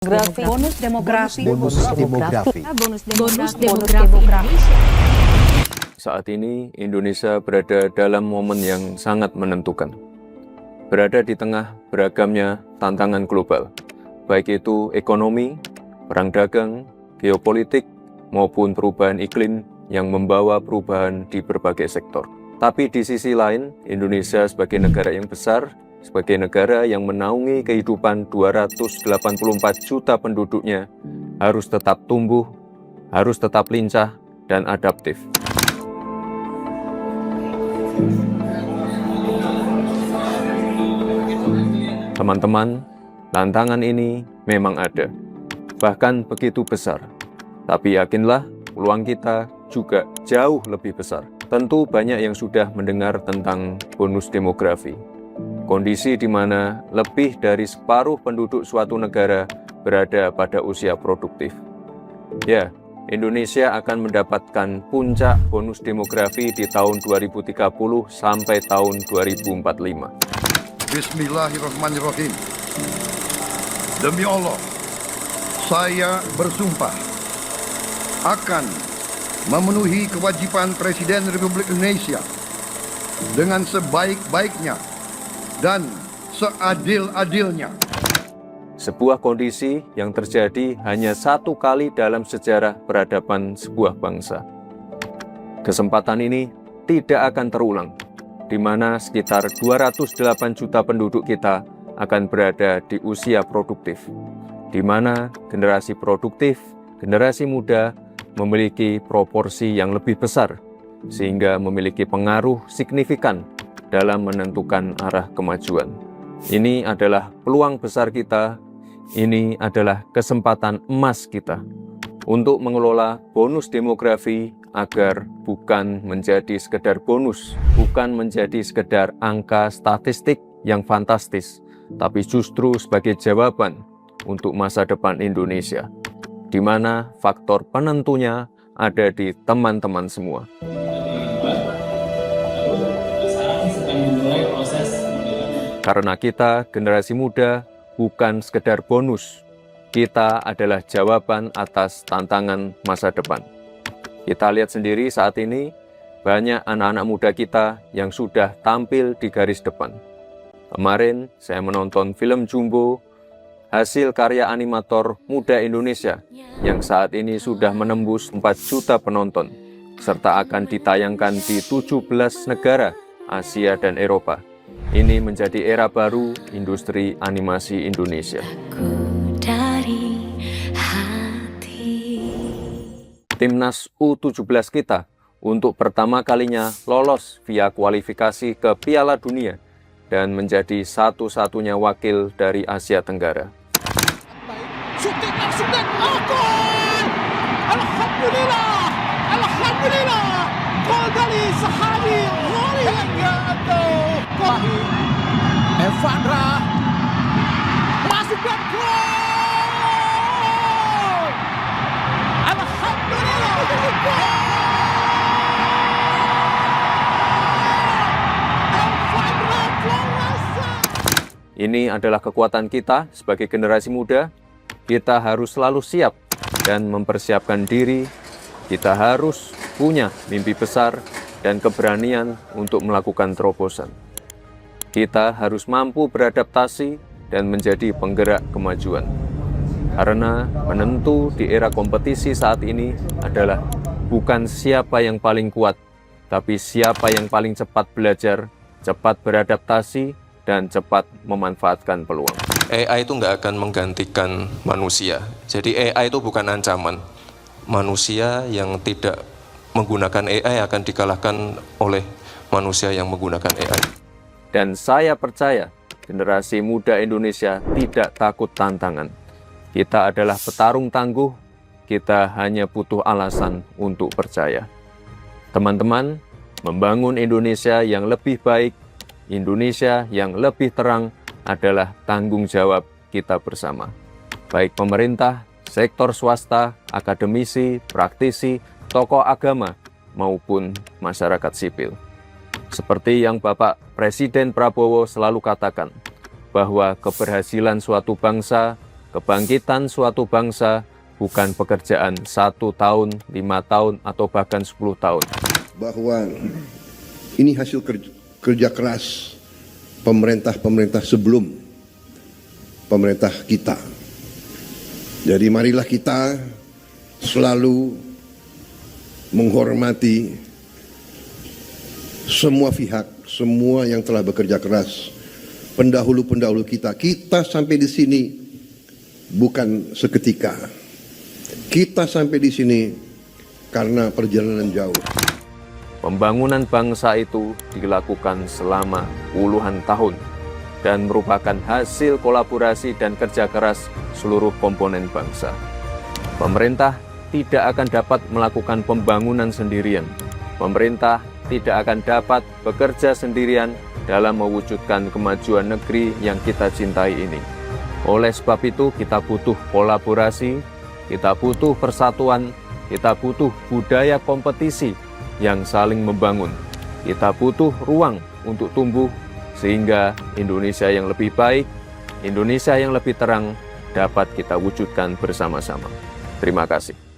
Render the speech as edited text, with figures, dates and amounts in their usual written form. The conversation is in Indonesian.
Bonus demografi. Bonus demografi. Saat ini Indonesia berada dalam momen yang sangat menentukan. Berada di tengah beragamnya tantangan global, baik itu ekonomi, perang dagang, geopolitik, maupun perubahan iklim yang membawa perubahan di berbagai sektor. Tapi di sisi lain, Indonesia sebagai negara yang besar, sebagai negara yang menaungi kehidupan 284 juta penduduknya, harus tetap tumbuh, harus tetap lincah, dan adaptif. Teman-teman, tantangan ini memang ada, bahkan begitu besar. Tapi yakinlah, peluang kita juga jauh lebih besar. Tentu banyak yang sudah mendengar tentang bonus demografi. Kondisi di mana lebih dari separuh penduduk suatu negara berada pada usia produktif. Ya, Indonesia akan mendapatkan puncak bonus demografi di tahun 2030 sampai tahun 2045. Bismillahirrahmanirrahim. Demi Allah, saya bersumpah akan memenuhi kewajiban Presiden Republik Indonesia dengan sebaik-baiknya dan seadil-adilnya. Sebuah kondisi yang terjadi hanya satu kali dalam sejarah peradaban sebuah bangsa. Kesempatan ini tidak akan terulang, di mana sekitar 208 juta penduduk kita akan berada di usia produktif, di mana generasi produktif, generasi muda memiliki proporsi yang lebih besar, sehingga memiliki pengaruh signifikan dalam menentukan arah kemajuan. Ini adalah peluang besar kita, ini adalah kesempatan emas kita untuk mengelola bonus demografi agar bukan menjadi sekedar bonus, bukan menjadi sekedar angka statistik yang fantastis, tapi justru sebagai jawaban untuk masa depan Indonesia, di mana faktor penentunya ada di teman-teman semua. Karena kita, generasi muda, bukan sekedar bonus. Kita adalah jawaban atas tantangan masa depan. Kita lihat sendiri saat ini, banyak anak-anak muda kita yang sudah tampil di garis depan. Kemarin, saya menonton film Jumbo, hasil karya animator muda Indonesia, yang saat ini sudah menembus 4 juta penonton, serta akan ditayangkan di 17 negara Asia dan Eropa. Ini menjadi era baru industri animasi Indonesia. Timnas U17 kita untuk pertama kalinya lolos via kualifikasi ke Piala Dunia dan menjadi satu-satunya wakil dari Asia Tenggara. Syuting langsung dan gol! Alhamdulillah! Alhamdulillah! Gol dari Sahabi Hori atau Wahid Evandra masuk dan gol! Alhamdulillah! Evandra Floresa. Ini adalah kekuatan kita sebagai generasi muda. Kita harus selalu siap dan mempersiapkan diri. Kita harus punya mimpi besar dan keberanian untuk melakukan terobosan. Kita harus mampu beradaptasi dan menjadi penggerak kemajuan. Karena penentu di era kompetisi saat ini adalah bukan siapa yang paling kuat, tapi siapa yang paling cepat belajar, cepat beradaptasi, dan cepat memanfaatkan peluang. AI itu nggak akan menggantikan manusia. Jadi AI itu bukan ancaman. Manusia yang tidak menggunakan AI akan dikalahkan oleh manusia yang menggunakan AI. Dan saya percaya generasi muda Indonesia tidak takut tantangan. Kita adalah petarung tangguh, kita hanya butuh alasan untuk percaya. Teman-teman, membangun Indonesia yang lebih baik, Indonesia yang lebih terang adalah tanggung jawab kita bersama. Baik pemerintah, sektor swasta, akademisi, praktisi, tokoh agama, maupun masyarakat sipil. Seperti yang Bapak Presiden Prabowo selalu katakan, bahwa keberhasilan suatu bangsa Kebangkitan suatu bangsa bukan pekerjaan 1 tahun, 5 tahun, atau bahkan 10 tahun. Bahwa ini hasil kerja keras pemerintah-pemerintah sebelum pemerintah kita. Jadi marilah kita selalu menghormati semua pihak, semua yang telah bekerja keras, pendahulu-pendahulu kita. Kita sampai di sini bukan seketika. Kita sampai di sini karena perjalanan jauh. Pembangunan bangsa itu dilakukan selama puluhan tahun dan merupakan hasil kolaborasi dan kerja keras seluruh komponen bangsa. Pemerintah tidak akan dapat melakukan pembangunan sendirian. Pemerintah tidak akan dapat bekerja sendirian dalam mewujudkan kemajuan negeri yang kita cintai ini. Oleh sebab itu, kita butuh kolaborasi, kita butuh persatuan, kita butuh budaya kompetisi yang saling membangun. Kita butuh ruang untuk tumbuh sehingga Indonesia yang lebih baik, Indonesia yang lebih terang dapat kita wujudkan bersama-sama. Terima kasih.